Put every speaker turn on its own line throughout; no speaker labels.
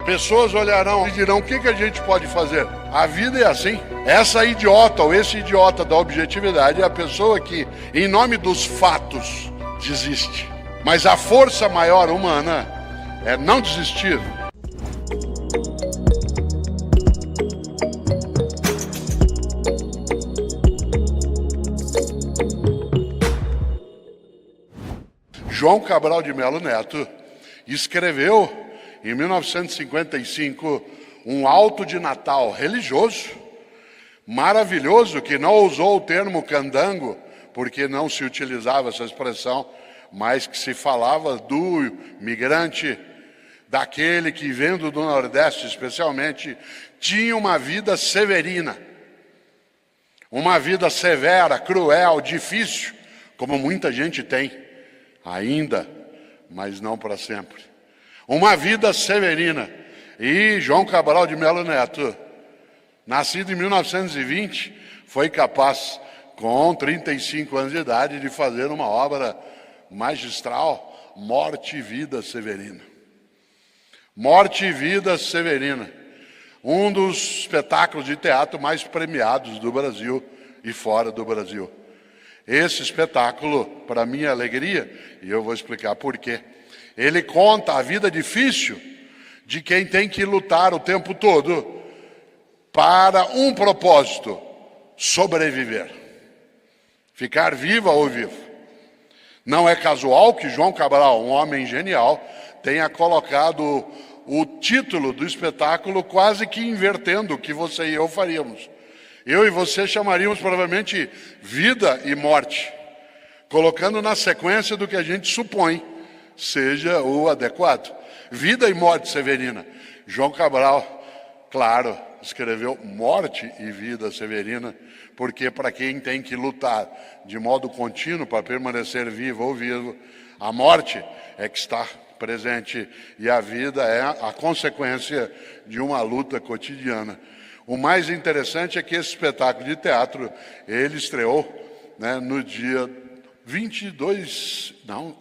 Pessoas olharão e dirão: o que a gente pode fazer? A vida é assim. Essa idiota ou esse idiota da objetividade é a pessoa que, em nome dos fatos, desiste. Mas a força maior humana é não desistir. João Cabral de Melo Neto escreveu, em 1955, um auto de Natal religioso, maravilhoso, que não usou o termo candango, porque não se utilizava essa expressão, mas que se falava do migrante, daquele que, vindo do Nordeste especialmente, tinha uma vida severina, uma vida severa, cruel, difícil, como muita gente tem ainda, mas não para sempre. Uma vida severina. E João Cabral de Melo Neto, nascido em 1920, foi capaz, com 35 anos de idade, de fazer uma obra magistral, Morte e Vida Severina. Morte e Vida Severina, um dos espetáculos de teatro mais premiados do Brasil e fora do Brasil. Esse espetáculo, para minha alegria, e eu vou explicar por quê, ele conta a vida difícil de quem tem que lutar o tempo todo para um propósito: sobreviver, ficar viva ou vivo. Não é casual que João Cabral, um homem genial, tenha colocado o título do espetáculo quase que invertendo o que você e eu faríamos. Eu e você chamaríamos provavelmente Vida e Morte, colocando na sequência do que a gente supõe seja o adequado. Vida e Morte Severina. João Cabral, claro, escreveu Morte e Vida Severina, porque para quem tem que lutar de modo contínuo para permanecer vivo ou vivo, a morte é que está presente e a vida é a consequência de uma luta cotidiana. O mais interessante é que esse espetáculo de teatro, ele estreou, no dia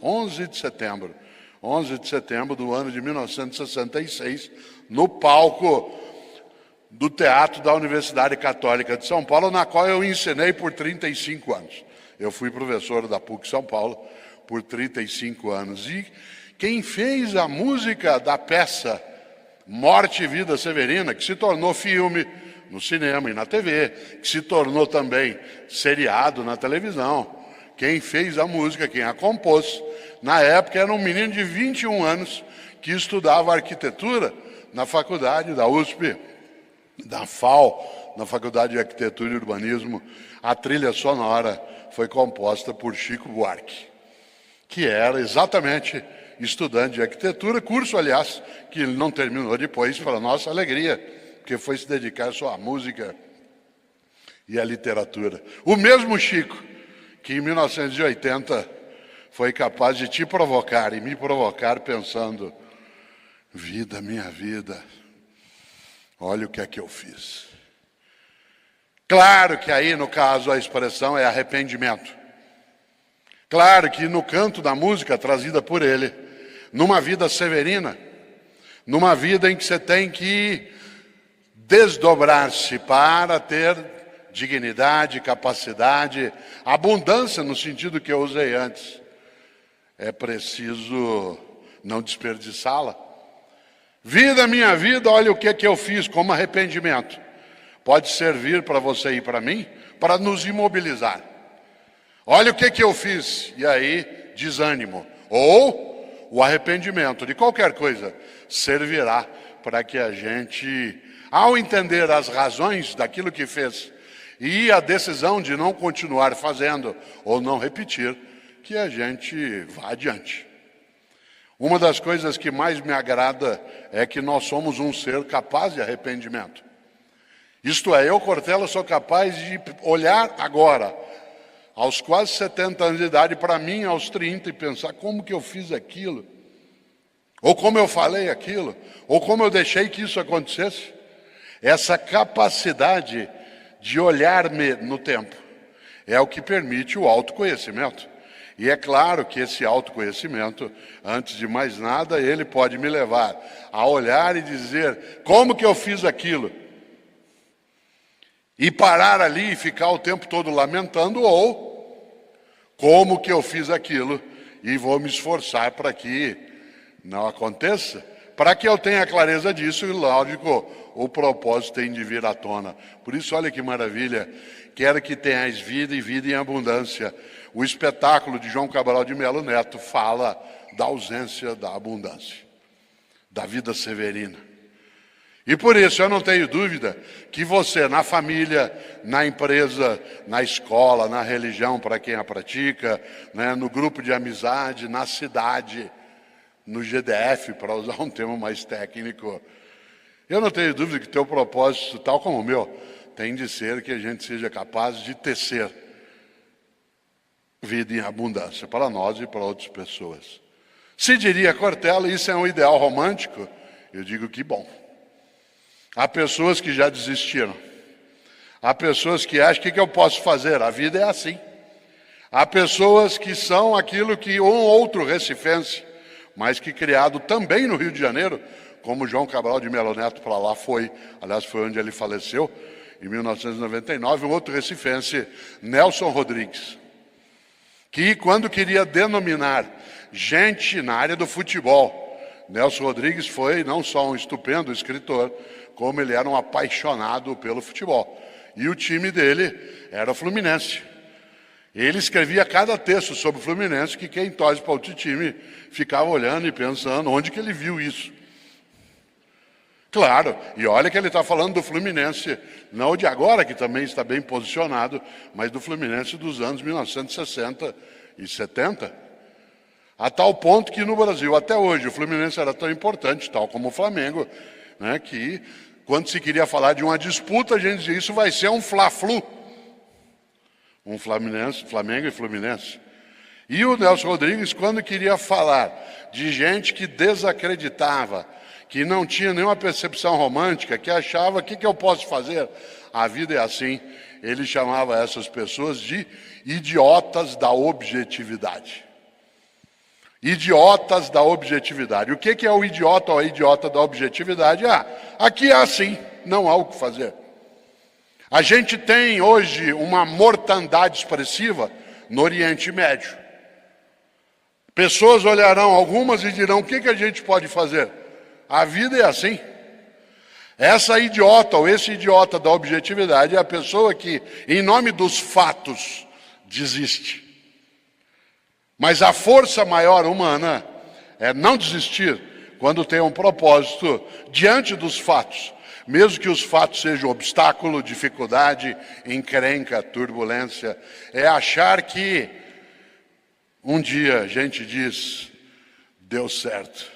11 de setembro. 11 de setembro do ano de 1966, no palco do Teatro da Universidade Católica de São Paulo, na qual eu ensinei por 35 anos. Eu fui professor da PUC São Paulo por 35 anos. E quem fez a música da peça Morte e Vida Severina, que se tornou filme no cinema e na TV, que se tornou também seriado na televisão, quem fez a música, quem a compôs, na época era um menino de 21 anos que estudava arquitetura na faculdade da USP, da FAO, na Faculdade de Arquitetura e Urbanismo. A trilha sonora foi composta por Chico Buarque, que era exatamente estudante de arquitetura, curso, aliás, que ele não terminou depois, para nossa alegria, porque foi se dedicar só à música e à literatura. O mesmo Chico, que em 1980 foi capaz de te provocar e me provocar pensando: vida, minha vida, olha o que é que eu fiz. Claro que aí, no caso, a expressão é arrependimento. Claro que no canto da música trazida por ele, numa vida severina, numa vida em que você tem que desdobrar-se para ter dignidade, capacidade, abundância no sentido que eu usei antes, é preciso não desperdiçá-la. Vida, minha vida, olha o que é que eu fiz como arrependimento. Pode servir para você e para mim, para nos imobilizar. Olha o que é que eu fiz, e aí desânimo. Ou o arrependimento de qualquer coisa servirá para que a gente, ao entender as razões daquilo que fez e a decisão de não continuar fazendo ou não repetir, que a gente vá adiante. Uma das coisas que mais me agrada é que nós somos um ser capaz de arrependimento. Isto é, eu, Cortella, sou capaz de olhar agora, aos quase 70 anos de idade, para mim, aos 30, e pensar: como que eu fiz aquilo? Ou como eu falei aquilo? Ou como eu deixei que isso acontecesse? Essa capacidade de olhar-me no tempo é o que permite o autoconhecimento. E é claro que esse autoconhecimento, antes de mais nada, ele pode me levar a olhar e dizer, como que eu fiz aquilo? E parar ali e ficar o tempo todo lamentando, ou como que eu fiz aquilo e vou me esforçar para que não aconteça, para que eu tenha clareza disso e, lógico, o propósito tem de vir à tona. Por isso, olha que maravilha, quero que tenhais vida e vida em abundância. O espetáculo de João Cabral de Melo Neto fala da ausência da abundância, da vida severina. E por isso eu não tenho dúvida que você, na família, na empresa, na escola, na religião, para quem a pratica, né, no grupo de amizade, na cidade, no GDF, para usar um termo mais técnico, eu não tenho dúvida que teu propósito, tal como o meu, tem de ser que a gente seja capaz de tecer vida em abundância para nós e para outras pessoas. Se diria Cortella, isso é um ideal romântico? Eu digo que bom. Há pessoas que já desistiram. Há pessoas que acham, o que eu posso fazer? A vida é assim. Há pessoas que são aquilo que um outro recifense, mas que criado também no Rio de Janeiro, como João Cabral de Melo Neto para lá foi, aliás, foi onde ele faleceu, em 1999, um outro recifense, Nelson Rodrigues, que quando queria denominar gente na área do futebol, Nelson Rodrigues foi não só um estupendo escritor, como ele era um apaixonado pelo futebol. E o time dele era o Fluminense. Ele escrevia cada texto sobre o Fluminense que quem torce para outro time ficava olhando e pensando onde que ele viu isso. Claro, e olha que ele está falando do Fluminense, não de agora, que também está bem posicionado, mas do Fluminense dos anos 1960 e 70. A tal ponto que no Brasil, até hoje, o Fluminense era tão importante, tal como o Flamengo, né, que quando se queria falar de uma disputa, a gente dizia, isso vai ser um Fla-Flu. Um Flamengo e Fluminense. E o Nelson Rodrigues, quando queria falar de gente que desacreditava, que não tinha nenhuma percepção romântica, que achava, o que eu posso fazer? A vida é assim. Ele chamava essas pessoas de idiotas da objetividade. Idiotas da objetividade. O que é o idiota ou a idiota da objetividade? Aqui é assim, não há o que fazer. A gente tem hoje uma mortandade expressiva no Oriente Médio. Pessoas olharão algumas e dirão, o que a gente pode fazer? A vida é assim. Essa idiota ou esse idiota da objetividade é a pessoa que, em nome dos fatos, desiste. Mas a força maior humana é não desistir quando tem um propósito diante dos fatos. Mesmo que os fatos sejam obstáculo, dificuldade, encrenca, turbulência, é achar que um dia a gente diz, deu certo.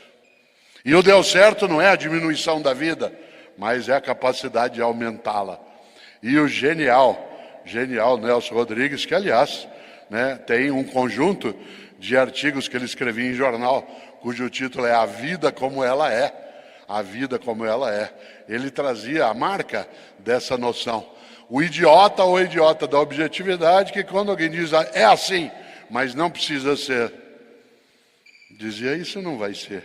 E o deu certo não é a diminuição da vida, mas é a capacidade de aumentá-la. E o genial Nelson Rodrigues, que aliás, né, tem um conjunto de artigos que ele escrevia em jornal, cujo título é A Vida Como Ela É. A vida como ela é. Ele trazia a marca dessa noção. O idiota ou a idiota da objetividade, que quando alguém diz é assim, mas não precisa ser, dizia isso não vai ser.